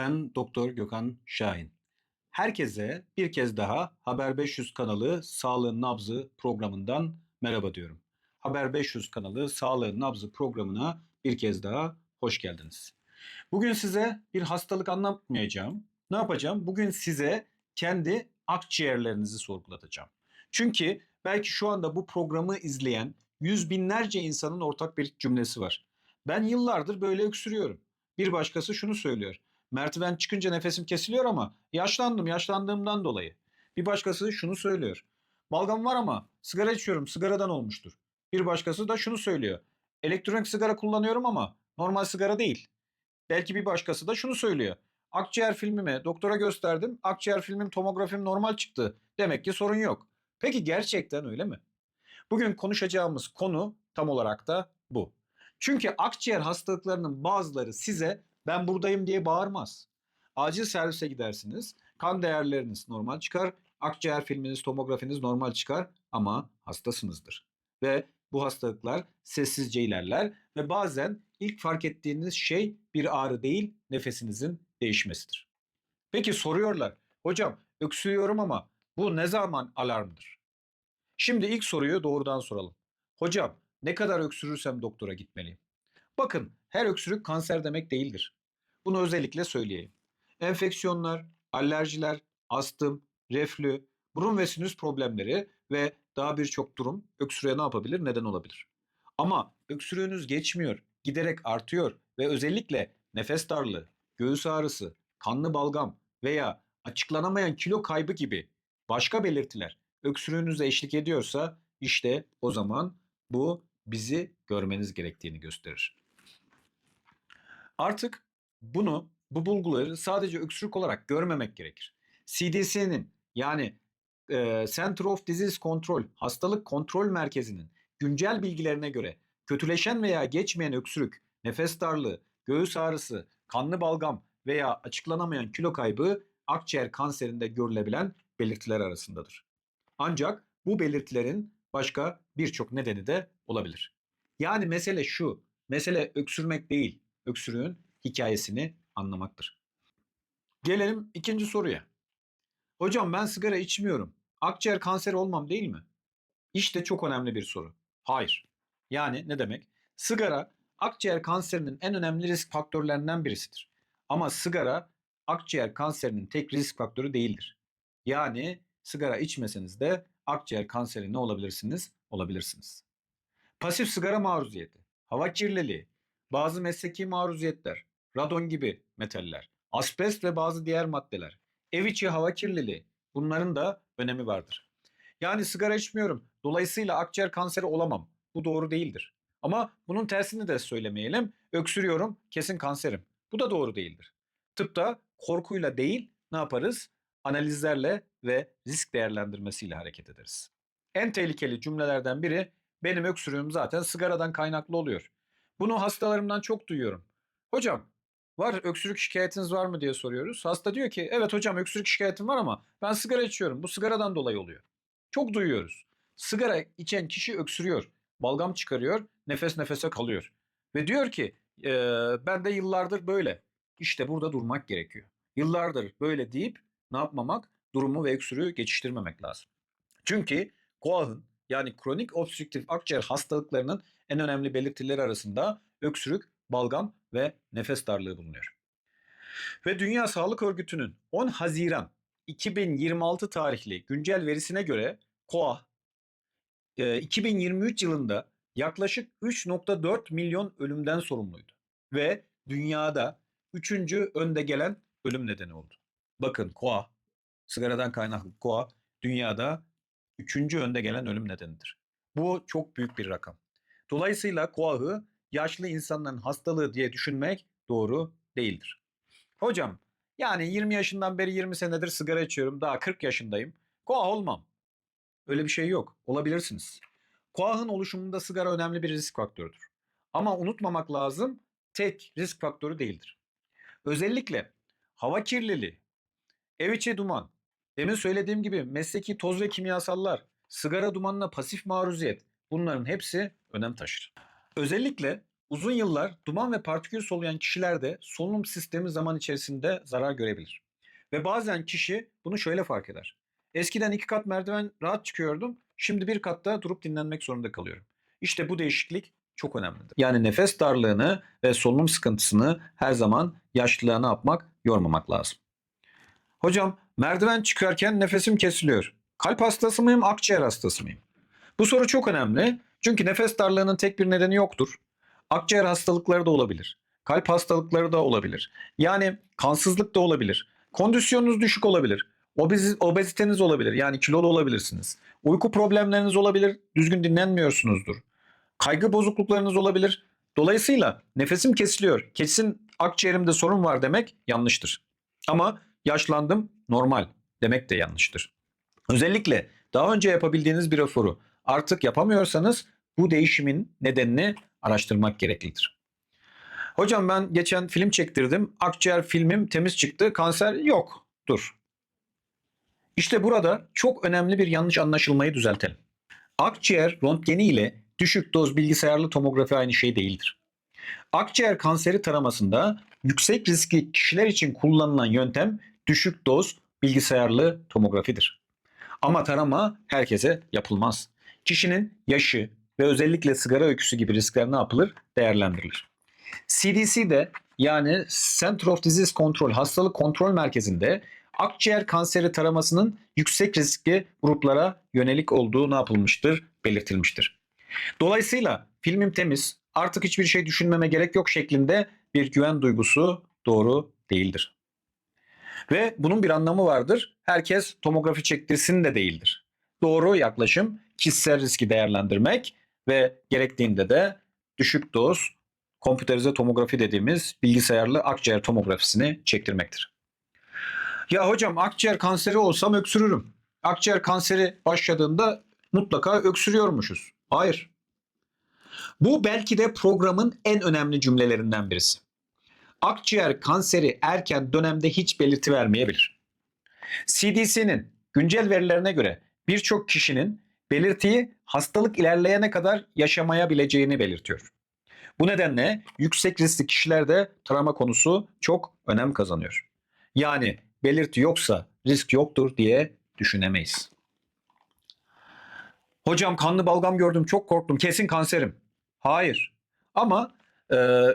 Ben Doktor Gökhan Şahin. Herkese bir kez daha Haber 500 kanalı Sağlığın Nabzı programından merhaba diyorum. Haber 500 kanalı Sağlığın Nabzı programına bir kez daha hoş geldiniz. Bugün size bir hastalık anlatmayacağım. Ne yapacağım? Bugün size kendi akciğerlerinizi sorgulatacağım. Çünkü belki şu anda bu programı izleyen yüz binlerce insanın ortak bir cümlesi var. Ben yıllardır böyle öksürüyorum. Bir başkası şunu söylüyor. Merdiven çıkınca nefesim kesiliyor ama yaşlandım, yaşlandığımdan dolayı. Bir başkası şunu söylüyor. Balgam var ama sigara içiyorum, sigaradan olmuştur. Bir başkası da şunu söylüyor. Elektronik sigara kullanıyorum ama normal sigara değil. Belki bir başkası da şunu söylüyor. Akciğer filmimi doktora gösterdim. Akciğer filmim tomografim normal çıktı. Demek ki sorun yok. Peki gerçekten öyle mi? Bugün konuşacağımız konu tam olarak da bu. Çünkü akciğer hastalıklarının bazıları size ben buradayım diye bağırmaz. Acil servise gidersiniz. Kan değerleriniz normal çıkar. Akciğer filminiz, tomografiniz normal çıkar ama hastasınızdır. Ve bu hastalıklar sessizce ilerler ve bazen ilk fark ettiğiniz şey bir ağrı değil, nefesinizin değişmesidir. Peki soruyorlar, hocam öksürüyorum ama bu ne zaman alarmdır? Şimdi ilk soruyu doğrudan soralım. Hocam ne kadar öksürürsem doktora gitmeliyim? Bakın her öksürük kanser demek değildir. Bunu özellikle söyleyeyim. Enfeksiyonlar, alerjiler, astım, reflü, burun ve sinüs problemleri ve daha birçok durum öksürüğe ne yapabilir? Neden olabilir. Ama öksürüğünüz geçmiyor, giderek artıyor ve özellikle nefes darlığı, göğüs ağrısı, kanlı balgam veya açıklanamayan kilo kaybı gibi başka belirtiler öksürüğünüze eşlik ediyorsa işte o zaman bu bizi görmeniz gerektiğini gösterir. Artık bu bulguları sadece öksürük olarak görmemek gerekir. CDC'nin yani Center of Disease Control, Hastalık Kontrol Merkezi'nin güncel bilgilerine göre kötüleşen veya geçmeyen öksürük, nefes darlığı, göğüs ağrısı, kanlı balgam veya açıklanamayan kilo kaybı akciğer kanserinde görülebilen belirtiler arasındadır. Ancak bu belirtilerin başka birçok nedeni de olabilir. Yani mesele şu, mesele öksürmek değil, öksürüğün hikayesini anlamaktır. Gelelim ikinci soruya. Hocam ben sigara içmiyorum. Akciğer kanseri olmam değil mi? İşte çok önemli bir soru. Hayır. Yani ne demek? Sigara akciğer kanserinin en önemli risk faktörlerinden birisidir. Ama sigara akciğer kanserinin tek risk faktörü değildir. Yani sigara içmeseniz de akciğer kanseri ne olabilirsiniz? Olabilirsiniz. Pasif sigara maruziyeti, hava kirliliği, bazı mesleki maruziyetler, radon gibi metaller, asbest ve bazı diğer maddeler, ev içi hava kirliliği bunların da önemi vardır. Yani sigara içmiyorum. Dolayısıyla akciğer kanseri olamam. Bu doğru değildir. Ama bunun tersini de söylemeyelim. Öksürüyorum, kesin kanserim. Bu da doğru değildir. Tıpta korkuyla değil, ne yaparız? Analizlerle ve risk değerlendirmesiyle hareket ederiz. En tehlikeli cümlelerden biri benim öksürüğüm zaten sigaradan kaynaklı oluyor. Bunu hastalarımdan çok duyuyorum. Hocam, var öksürük şikayetiniz var mı diye soruyoruz. Hasta diyor ki evet hocam öksürük şikayetim var ama ben sigara içiyorum. Bu sigaradan dolayı oluyor. Çok duyuyoruz. Sigara içen kişi öksürüyor, balgam çıkarıyor, nefes nefese kalıyor. Ve diyor ki ben de yıllardır böyle. İşte burada durmak gerekiyor. Yıllardır böyle deyip ne yapmamak? Durumu ve öksürüğü geçiştirmemek lazım. Çünkü KOAH'ın yani kronik obstrüktif akciğer hastalıklarının en önemli belirtileri arasında öksürük, balgam ve nefes darlığı bulunuyor. Ve Dünya Sağlık Örgütü'nün 10 Haziran 2026 tarihli güncel verisine göre KOAH 2023 yılında yaklaşık 3,4 milyon ölümden sorumluydu. Ve dünyada 3. önde gelen ölüm nedeni oldu. Bakın KOAH, sigaradan kaynaklı KOAH dünyada 3. önde gelen ölüm nedenidir. Bu çok büyük bir rakam. Dolayısıyla KOAH'ı yaşlı insanların hastalığı diye düşünmek doğru değildir. Hocam yani 20 yaşından beri 20 senedir sigara içiyorum. Daha 40 yaşındayım. KOAH olmam. Öyle bir şey yok. Olabilirsiniz. KOAH'ın oluşumunda sigara önemli bir risk faktörüdür. Ama unutmamak lazım tek risk faktörü değildir. Özellikle hava kirliliği, ev içi duman, demin söylediğim gibi mesleki toz ve kimyasallar, sigara dumanına pasif maruziyet bunların hepsi önem taşır. Özellikle Uzun yıllar duman ve partikül soluyan kişilerde solunum sistemi zaman içerisinde zarar görebilir. Ve bazen kişi bunu şöyle fark eder. Eskiden 2 kat merdiven rahat çıkıyordum, şimdi bir katta durup dinlenmek zorunda kalıyorum. İşte bu değişiklik çok önemlidir. Yani nefes darlığını ve solunum sıkıntısını her zaman yaşlılığa ne yapmak, yormamak lazım. Hocam merdiven çıkarken nefesim kesiliyor. Kalp hastası mıyım, akciğer hastası mıyım? Bu soru çok önemli. Çünkü nefes darlığının tek bir nedeni yoktur. Akciğer hastalıkları da olabilir. Kalp hastalıkları da olabilir. Yani kansızlık da olabilir. Kondisyonunuz düşük olabilir. Obeziteniz olabilir. Yani kilolu olabilirsiniz. Uyku problemleriniz olabilir. Düzgün dinlenmiyorsunuzdur. Kaygı bozukluklarınız olabilir. Dolayısıyla nefesim kesiliyor. Kesin akciğerimde sorun var demek yanlıştır. Ama yaşlandım normal demek de yanlıştır. Özellikle daha önce yapabildiğiniz bir raporu artık yapamıyorsanız bu değişimin nedenini araştırmak gereklidir. Hocam ben geçen film çektirdim. Akciğer filmim temiz çıktı. Kanser yok. Dur. İşte burada çok önemli bir yanlış anlaşılmayı düzeltelim. Akciğer röntgeni ile düşük doz bilgisayarlı tomografi aynı şey değildir. Akciğer kanseri taramasında yüksek riskli kişiler için kullanılan yöntem düşük doz bilgisayarlı tomografidir. Ama tarama herkese yapılmaz. Kişinin yaşı ve özellikle sigara öyküsü gibi riskler ne yapılır? Değerlendirilir. CDC'de yani Center of Disease Control Hastalık Kontrol Merkezi'nde akciğer kanseri taramasının yüksek riskli gruplara yönelik olduğu ne yapılmıştır? Belirtilmiştir. Dolayısıyla filmim temiz, artık hiçbir şey düşünmeme gerek yok şeklinde bir güven duygusu doğru değildir. Ve bunun bir anlamı vardır. Herkes tomografi çektirsin de değildir. Doğru yaklaşım kişisel riski değerlendirmek ve gerektiğinde de düşük doz kompüterize tomografi dediğimiz bilgisayarlı akciğer tomografisini çektirmektir. Ya hocam akciğer kanseri olsam öksürürüm. Akciğer kanseri başladığında mutlaka öksürüyormuşuz. Hayır. Bu belki de programın en önemli cümlelerinden birisi. Akciğer kanseri erken dönemde hiç belirti vermeyebilir. CDC'nin güncel verilerine göre birçok kişinin belirtiyi hastalık ilerleyene kadar yaşamayabileceğini belirtiyor. Bu nedenle yüksek riskli kişilerde tarama konusu çok önem kazanıyor. Yani belirti yoksa risk yoktur diye düşünemeyiz. Hocam kanlı balgam gördüm çok korktum kesin kanserim. Hayır ama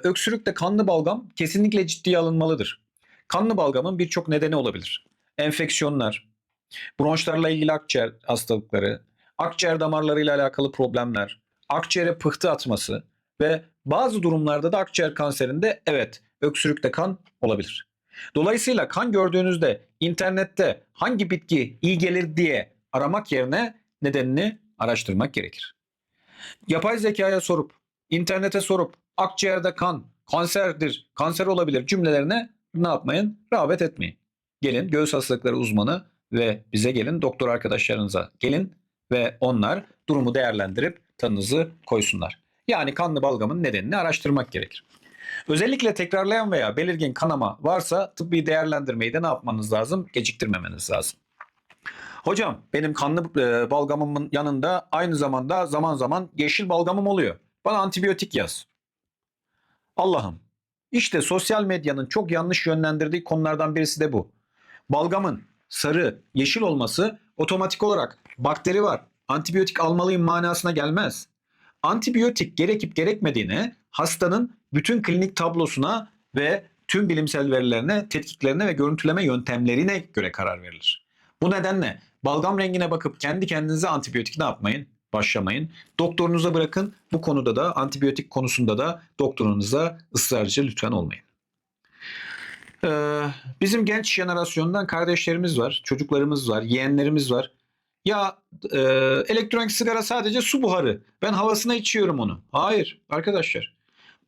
öksürükte kanlı balgam kesinlikle ciddiye alınmalıdır. Kanlı balgamın birçok nedeni olabilir. Enfeksiyonlar, bronşlarla ilgili akciğer hastalıkları, akciğer damarlarıyla alakalı problemler, akciğere pıhtı atması ve bazı durumlarda da akciğer kanserinde evet öksürükte kan olabilir. Dolayısıyla kan gördüğünüzde internette hangi bitki iyi gelir diye aramak yerine nedenini araştırmak gerekir. Yapay zekaya sorup, internete sorup akciğerde kan, kanserdir, kanser olabilir cümlelerine ne yapmayın? Rağbet etmeyin. Gelin göğüs hastalıkları uzmanı ve bize gelin doktor arkadaşlarınıza gelin ve onlar durumu değerlendirip tanınızı koysunlar. Yani kanlı balgamın nedenini araştırmak gerekir. Özellikle tekrarlayan veya belirgin kanama varsa tıbbi değerlendirmeyi de ne yapmanız lazım? Geciktirmemeniz lazım. Hocam benim kanlı balgamımın yanında aynı zamanda zaman zaman yeşil balgamım oluyor. Bana antibiyotik yaz. Allah'ım. İşte sosyal medyanın çok yanlış yönlendirdiği konulardan birisi de bu. Balgamın sarı, yeşil olması otomatik olarak bakteri var, antibiyotik almalıyım manasına gelmez. Antibiyotik gerekip gerekmediğine hastanın bütün klinik tablosuna ve tüm bilimsel verilerine, tetkiklerine ve görüntüleme yöntemlerine göre karar verilir. Bu nedenle balgam rengine bakıp kendi kendinize antibiyotik ne yapmayın? Başlamayın. Doktorunuza bırakın. Bu konuda da antibiyotik konusunda da doktorunuza ısrarcı lütfen olmayın. Bizim genç jenerasyondan kardeşlerimiz var, çocuklarımız var, yeğenlerimiz var. Ya e, elektronik sigara sadece su buharı. Ben havasına içiyorum onu. Hayır arkadaşlar.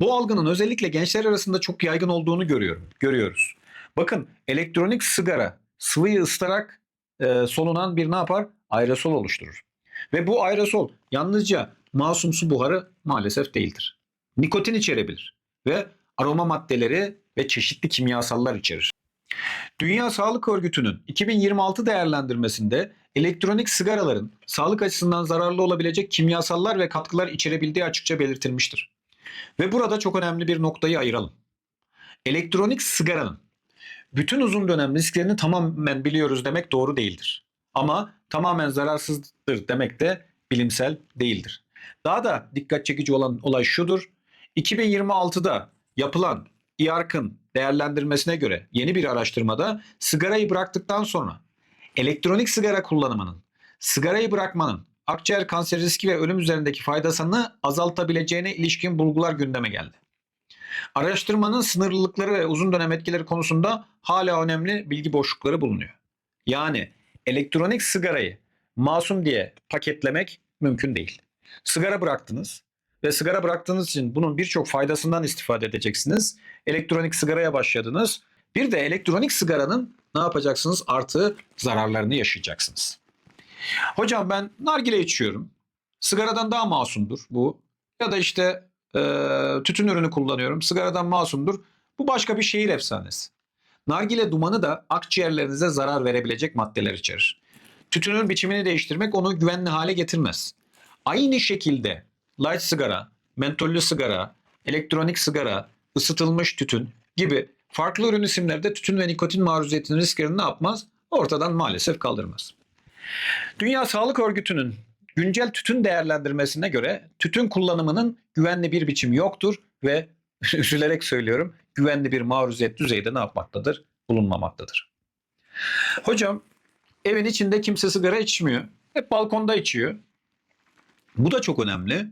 Bu algının özellikle gençler arasında çok yaygın olduğunu görüyoruz. Bakın elektronik sigara sıvıyı ısıtarak solunan bir ne yapar? Aerosol oluşturur. Ve bu aerosol yalnızca masum su buharı maalesef değildir. Nikotin içerebilir ve aroma maddeleri ve çeşitli kimyasallar içerir. Dünya Sağlık Örgütü'nün 2026 değerlendirmesinde elektronik sigaraların sağlık açısından zararlı olabilecek kimyasallar ve katkılar içerebildiği açıkça belirtilmiştir. Ve burada çok önemli bir noktayı ayıralım. Elektronik sigaranın bütün uzun dönem risklerini tamamen biliyoruz demek doğru değildir. Ama tamamen zararsızdır demek de bilimsel değildir. Daha da dikkat çekici olan olay şudur. 2026'da yapılan İARC'ın değerlendirmesine göre yeni bir araştırmada sigarayı bıraktıktan sonra elektronik sigara kullanımının sigarayı bırakmanın akciğer kanseri riski ve ölüm üzerindeki faydasını azaltabileceğine ilişkin bulgular gündeme geldi. Araştırmanın sınırlılıkları ve uzun dönem etkileri konusunda hala önemli bilgi boşlukları bulunuyor. Yani elektronik sigarayı masum diye paketlemek mümkün değil. Sigara bıraktınız ve sigara bıraktığınız için bunun birçok faydasından istifade edeceksiniz. Elektronik sigaraya başladınız. Bir de elektronik sigaranın ne yapacaksınız? Artı zararlarını yaşayacaksınız. Hocam ben nargile içiyorum. Sigaradan daha masumdur bu. Ya da işte tütün ürünü kullanıyorum. Sigaradan masumdur. Bu başka bir şehir efsanesi. Nargile dumanı da akciğerlerinize zarar verebilecek maddeler içerir. Tütünün biçimini değiştirmek onu güvenli hale getirmez. Aynı şekilde light sigara, mentollü sigara, elektronik sigara, ısıtılmış tütün gibi farklı ürün isimleri tütün ve nikotin maruziyetinin risklerini ne yapmaz? Ortadan maalesef kaldırmaz. Dünya Sağlık Örgütü'nün güncel tütün değerlendirmesine göre tütün kullanımının güvenli bir biçimi yoktur ve üzülerek söylüyorum güvenli bir maruziyet düzeyde ne yapmaktadır? Bulunmamaktadır. Hocam evin içinde kimse sigara içmiyor. Hep balkonda içiyor. Bu da çok önemli.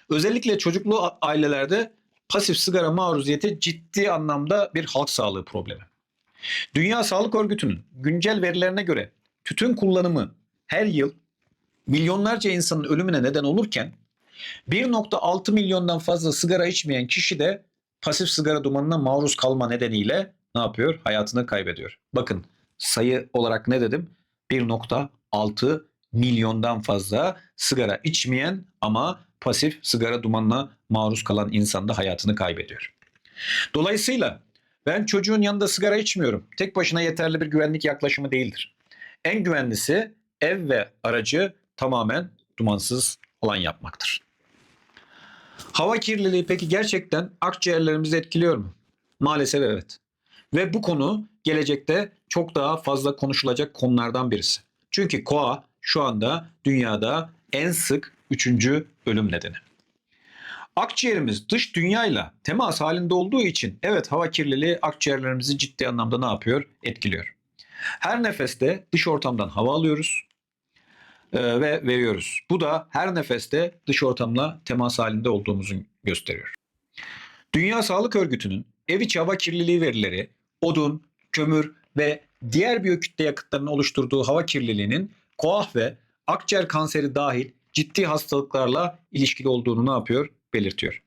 Özellikle çocuklu ailelerde pasif sigara maruziyeti ciddi anlamda bir halk sağlığı problemi. Dünya Sağlık Örgütü'nün güncel verilerine göre tütün kullanımı her yıl milyonlarca insanın ölümüne neden olurken 1,6 milyondan fazla sigara içmeyen kişi de pasif sigara dumanına maruz kalma nedeniyle ne yapıyor? Hayatını kaybediyor. Bakın sayı olarak ne dedim? 1,6 milyondan fazla sigara içmeyen ama pasif sigara dumanına maruz kalan insan da hayatını kaybediyor. Dolayısıyla ben çocuğun yanında sigara içmiyorum. Tek başına yeterli bir güvenlik yaklaşımı değildir. En güvenlisi ev ve aracı tamamen dumansız alan yapmaktır. Hava kirliliği peki gerçekten akciğerlerimizi etkiliyor mu? Maalesef evet. Ve bu konu gelecekte çok daha fazla konuşulacak konulardan birisi. Çünkü koa şu anda dünyada en sık 3. ölüm nedeni. Akciğerimiz dış dünyayla temas halinde olduğu için evet hava kirliliği akciğerlerimizi ciddi anlamda ne yapıyor? Etkiliyor. Her nefeste dış ortamdan hava alıyoruz ve veriyoruz. Bu da her nefeste dış ortamla temas halinde olduğumuzu gösteriyor. Dünya Sağlık Örgütü'nün ev içi hava kirliliği verileri odun, kömür ve diğer biyokütle yakıtlarının oluşturduğu hava kirliliğinin koah ve akciğer kanseri dahil ciddi hastalıklarla ilişkili olduğunu ne yapıyor? Belirtiyor.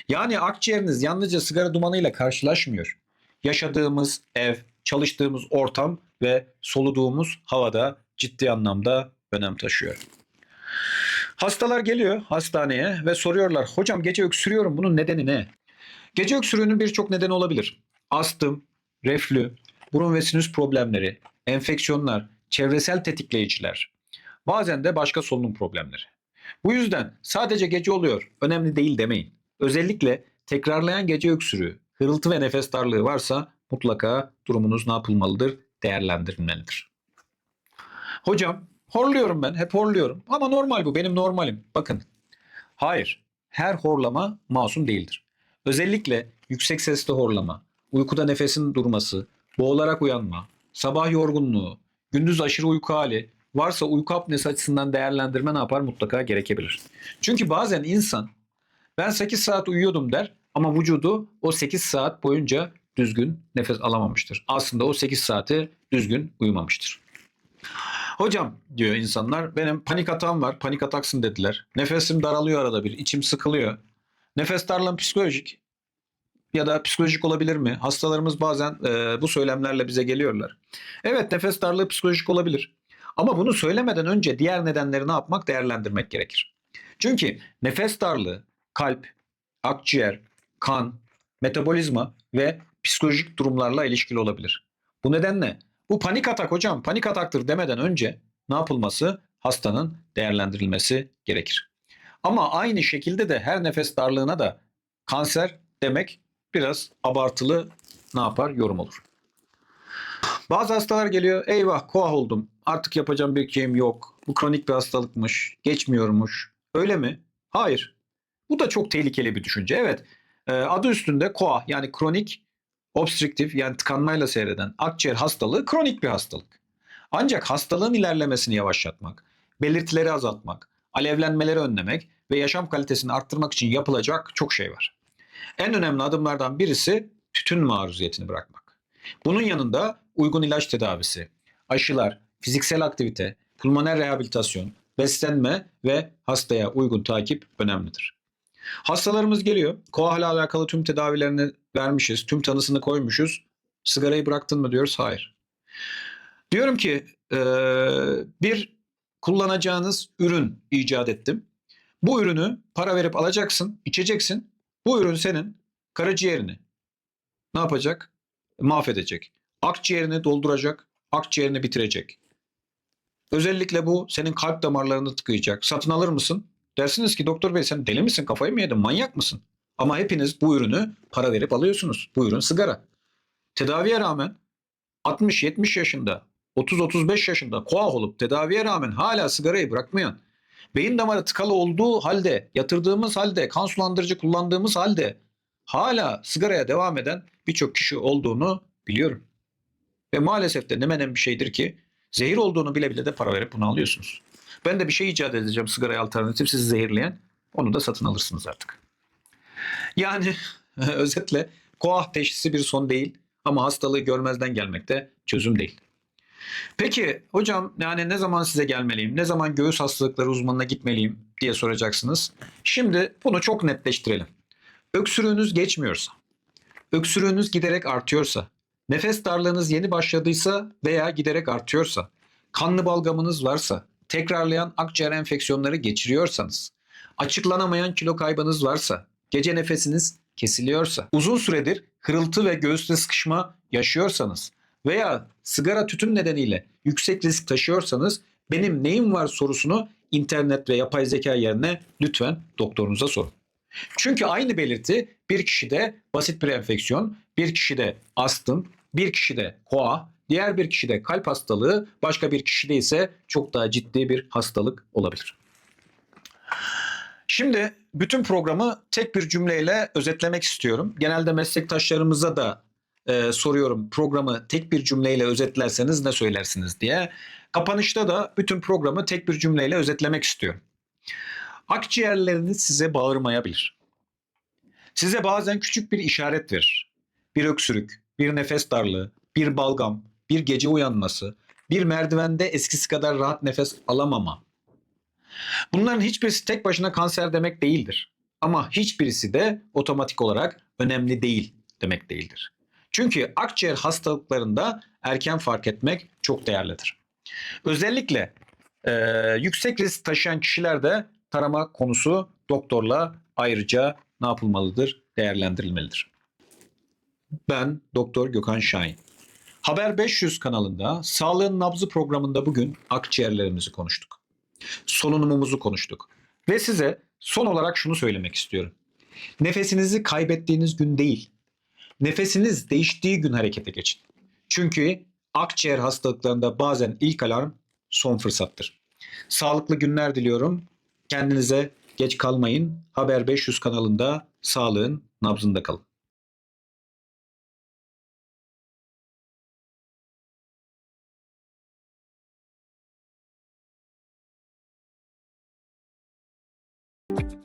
Yani akciğeriniz yalnızca sigara dumanıyla karşılaşmıyor. Yaşadığımız ev, çalıştığımız ortam ve soluduğumuz havada ciddi anlamda önem taşıyor. Hastalar geliyor hastaneye ve soruyorlar, hocam gece öksürüyorum, bunun nedeni ne? Gece öksürüğünün birçok nedeni olabilir. Astım, reflü, burun ve sinüs problemleri, enfeksiyonlar, çevresel tetikleyiciler, bazen de başka solunum problemleri. Bu yüzden sadece gece oluyor, önemli değil demeyin. Özellikle tekrarlayan gece öksürüğü, hırıltı ve nefes darlığı varsa mutlaka durumunuz ne yapılmalıdır? Değerlendirilmelidir. Hocam horluyorum ben, hep horluyorum ama normal bu, benim normalim. Bakın, hayır, her horlama masum değildir. Özellikle yüksek sesli horlama, uykuda nefesin durması, boğularak uyanma, sabah yorgunluğu, gündüz aşırı uyku hali, varsa uyku apnesi açısından değerlendirme ne yapar? Mutlaka gerekebilir. Çünkü bazen insan ben 8 saat uyuyordum der ama vücudu o 8 saat boyunca düzgün nefes alamamıştır. Aslında o 8 saati düzgün uyumamıştır. Hocam diyor insanlar, benim panik atağım var, panik ataksın dediler. Nefesim daralıyor arada bir, içim sıkılıyor. Nefes darlığım psikolojik ya da psikolojik olabilir mi? Hastalarımız bazen bu söylemlerle bize geliyorlar. Evet, nefes darlığı psikolojik olabilir. Ama bunu söylemeden önce diğer nedenleri ne yapmak? Değerlendirmek gerekir. Çünkü nefes darlığı kalp, akciğer, kan, metabolizma ve psikolojik durumlarla ilişkili olabilir. Bu nedenle bu panik atak hocam, panik ataktır demeden önce ne yapılması? Hastanın değerlendirilmesi gerekir. Ama aynı şekilde de her nefes darlığına da kanser demek biraz abartılı ne yapar? Yorum olur. Bazı hastalar geliyor, eyvah koah oldum, artık yapacağım bir şeyim yok, bu kronik bir hastalıkmış, geçmiyormuş. Öyle mi? Hayır. Bu da çok tehlikeli bir düşünce. Evet, adı üstünde koah, yani kronik obstrüktif, yani tıkanmayla seyreden akciğer hastalığı kronik bir hastalık. Ancak hastalığın ilerlemesini yavaşlatmak, belirtileri azaltmak, alevlenmeleri önlemek ve yaşam kalitesini arttırmak için yapılacak çok şey var. En önemli adımlardan birisi tütün maruziyetini bırakmak. Bunun yanında uygun ilaç tedavisi, aşılar, fiziksel aktivite, pulmoner rehabilitasyon, beslenme ve hastaya uygun takip önemlidir. Hastalarımız geliyor, koa ile alakalı tüm tedavilerini vermişiz, tüm tanısını koymuşuz. Sigarayı bıraktın mı diyoruz, hayır. Diyorum ki bir kullanacağınız ürün icat ettim. Bu ürünü para verip alacaksın, içeceksin. Bu ürün senin karaciğerini ne yapacak? Mahvedecek. Akciğerini dolduracak, akciğerini bitirecek. Özellikle bu senin kalp damarlarını tıkayacak. Satın alır mısın? Dersiniz ki doktor bey sen deli misin, kafayı mı yedin, manyak mısın? Ama hepiniz bu ürünü para verip alıyorsunuz. Bu ürün sigara. Tedaviye rağmen 60-70 yaşında, 30-35 yaşında koah olup tedaviye rağmen hala sigarayı bırakmayan, beyin damarı tıkalı olduğu halde, yatırdığımız halde, kan sulandırıcı kullandığımız halde hala sigaraya devam eden birçok kişi olduğunu biliyorum. Ve maalesef de ne menen bir şeydir ki zehir olduğunu bile bile de para verip bunu alıyorsunuz. Ben de bir şey icat edeceğim sigaraya alternatif sizi zehirleyen. Onu da satın alırsınız artık. Yani özetle koah teşhisi bir son değil ama hastalığı görmezden gelmek de çözüm değil. Peki hocam yani ne zaman size gelmeliyim? Ne zaman göğüs hastalıkları uzmanına gitmeliyim diye soracaksınız. Şimdi bunu çok netleştirelim. Öksürüğünüz geçmiyorsa, öksürüğünüz giderek artıyorsa, nefes darlığınız yeni başladıysa veya giderek artıyorsa, kanlı balgamınız varsa, tekrarlayan akciğer enfeksiyonları geçiriyorsanız, açıklanamayan kilo kaybınız varsa, gece nefesiniz kesiliyorsa, uzun süredir hırıltı ve göğüste sıkışma yaşıyorsanız veya sigara tütün nedeniyle yüksek risk taşıyorsanız benim neyim var sorusunu internet ve yapay zeka yerine lütfen doktorunuza sorun. Çünkü aynı belirti bir kişide basit bir enfeksiyon, bir kişide astım, bir kişide koa, diğer bir kişide kalp hastalığı, başka bir kişide ise çok daha ciddi bir hastalık olabilir. Şimdi bütün programı tek bir cümleyle özetlemek istiyorum. Genelde meslektaşlarımıza da soruyorum programı tek bir cümleyle özetlerseniz ne söylersiniz diye. Kapanışta da bütün programı tek bir cümleyle özetlemek istiyorum. Akciğerleriniz size bağırmayabilir. Size bazen küçük bir işaret verir. Bir öksürük, bir nefes darlığı, bir balgam, bir gece uyanması, bir merdivende eskisi kadar rahat nefes alamama. Bunların hiçbirisi tek başına kanser demek değildir. Ama hiçbirisi de otomatik olarak önemli değil demek değildir. Çünkü akciğer hastalıklarında erken fark etmek çok değerlidir. Özellikle yüksek risk taşıyan kişilerde tarama konusu doktorla ayrıca ne yapılmalıdır? Değerlendirilmelidir. Ben Doktor Gökhan Şahin. Haber 500 kanalında Sağlığın Nabzı programında bugün akciğerlerimizi konuştuk. Solunumumuzu konuştuk. Ve size son olarak şunu söylemek istiyorum. Nefesinizi kaybettiğiniz gün değil, nefesiniz değiştiği gün harekete geçin. Çünkü akciğer hastalıklarında bazen ilk alarm son fırsattır. Sağlıklı günler diliyorum. Kendinize geç kalmayın. Haber 500 kanalında sağlığın nabzında kalın.